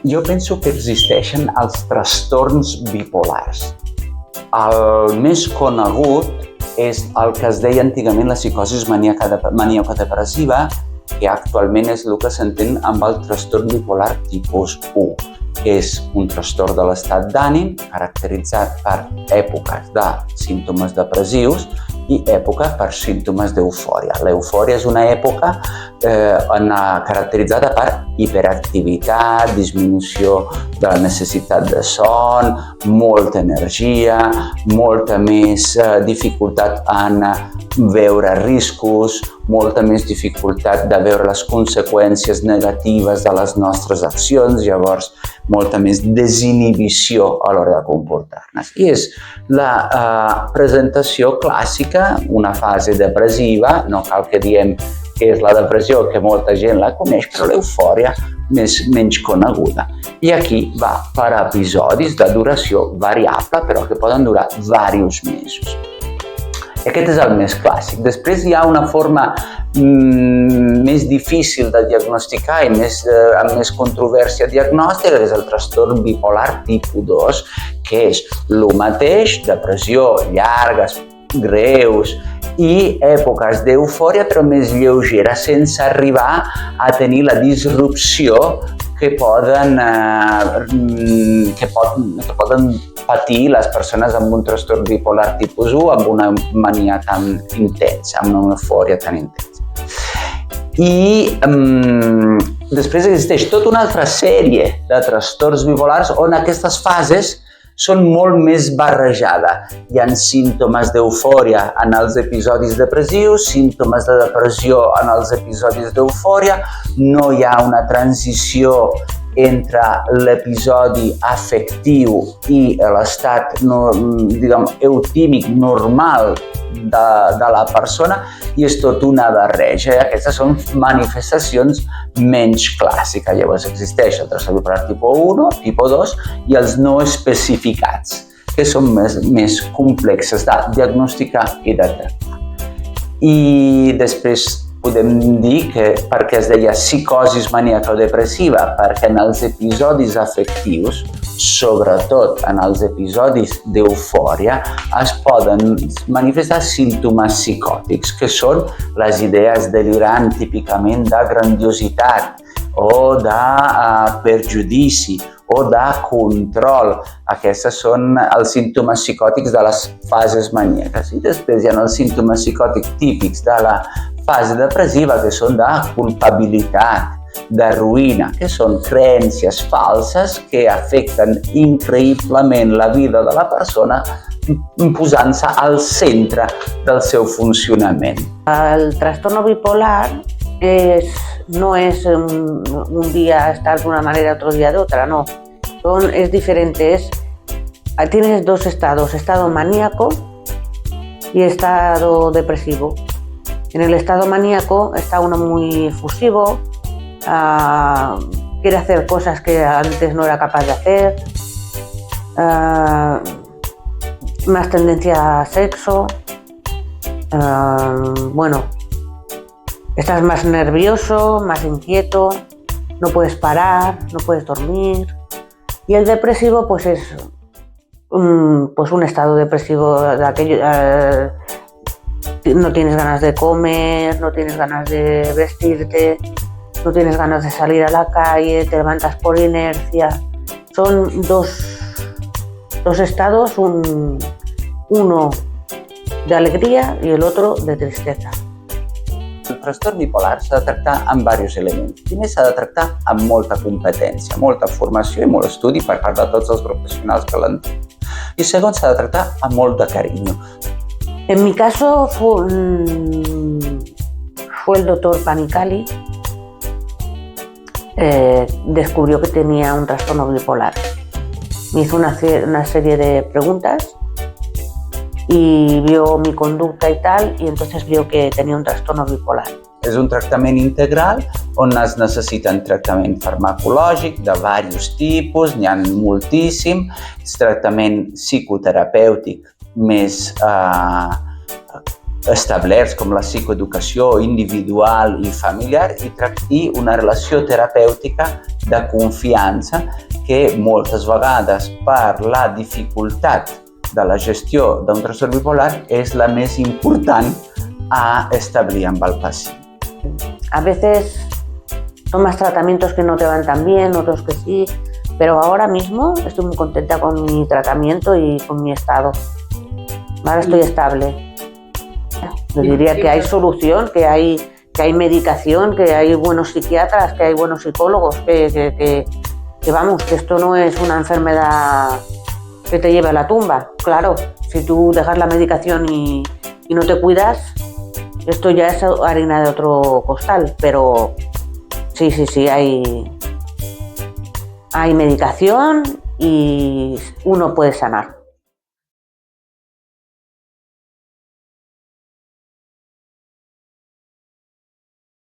Jo penso que existeixen els trastorns bipolars. El més conegut és el que es deia antigament la psicosi maníaco-depressiva, que actualment és el que s'entén amb el trastorn bipolar tipus 1. És un trastorn de l'estat d'ànim caracteritzat per èpoques de símptomes depressius i època per símptomes d'eufòria. L'eufòria és una època caracteritzada per hiperactivitat, disminució de la necessitat de son, molta energia, molta més dificultat en veure riscos, molta més dificultat de veure les conseqüències negatives de les nostres accions, llavors molta més desinhibició a l'hora de comportar-nos. I és la presentació clàssica, una fase depressiva, no cal que diem que és la depressió, que molta gent la coneix, però l'eufòria menys coneguda. I aquí va per episodis de duració variable, però que poden durar diversos mesos. Aquest és el més clàssic. Després hi ha una forma més difícil de diagnosticar i amb més controvèrsia diagnòstica, que és el trastorn bipolar tipus 2, que és el mateix, depressió, llargues, greus i èpoques d'eufòria, però més lleugera, sense arribar a tenir la disrupció que poden patir les persones amb un trastorn bipolar tipus 1 amb una mania tan intensa, amb una eufòria tan intensa. I després existeix tota una altra sèrie de trastorns bipolars on aquestes fases són molt més barrejades. Hi ha símptomes d'eufòria en els episodis depressius, símptomes de depressió en els episodis d'eufòria, no hi ha una transició entre l'episodi afectiu i l'estat eutímic normal de la persona, i és tot una barreja. Aquestes són manifestacions menys clàssiques. Llavors existeix el trastorn bipolar tipus 1, tipus 2 i els no especificats, que són més complexes de diagnosticar i de tractar. I després podem dir que perquè es deia psicosi maníaco-depressiva, perquè en els episodis afectius, sobretot en els episodis d'eufòria, es poden manifestar símptomes psicòtics, que són les idees delirants, típicament de grandiositat o de perjudici o de control. Aquests són els símptomes psicòtics de les fases maníaques. I després hi ha els símptomes psicòtics típics de la fase depressiva, que són de culpabilitat, de ruïna, que són creences falses que afecten increïblement la vida de la persona, posant-se al centre del seu funcionament. El trastorno bipolar no es un día estar de una manera, otro día de otra, no. Es diferente, tienes dos estados, estado maníaco y estado depresivo. En el estado maníaco está uno muy efusivo, quiere hacer cosas que antes no era capaz de hacer, más tendencia a sexo, estás más nervioso, más inquieto, no puedes parar, no puedes dormir. Y el depresivo pues es un estado depresivo de aquello, no tienes ganas de comer, no tienes ganas de vestirte, no tienes ganas de salir a la calle, te levantas por inercia. Son dos estados, uno de alegría y el otro de tristeza. El trastorn bipolar s'ha de tractar amb diversos elements. Primer, s'ha de tractar amb molta competència, molta formació i molt estudi per part de tots els professionals que l'entenen. I segon, s'ha de tractar amb molt de carinyo. En mi caso fue el doctor Panicali, descubrió que tenía un trastorno bipolar. Me hizo una serie de preguntas y vio mi conducta y tal, y entonces vio que tenía un trastorno bipolar. És un tractament integral on es necessiten tractament farmacològic de diversos tipus, n'hi ha moltíssim, és tractament psicoterapèutic més establerts com la psicoeducació individual i familiar i una relació terapèutica de confiança que moltes vegades per la dificultat de la gestió d'un trastorn bipolar és la més important a establir amb el pacient. A veces tomas tratamientos que no te van tan bien, otros que sí, pero ahora mismo estoy muy contenta con mi tratamiento y con mi estado. Ahora estoy estable. Yo diría que hay solución, que hay medicación, que hay buenos psiquiatras, que hay buenos psicólogos, que vamos, que esto no es una enfermedad que te lleve a la tumba. Claro, si tú dejas la medicación y no te cuidas, esto ya es harina de otro costal, pero sí, hay medicación y uno puede sanar.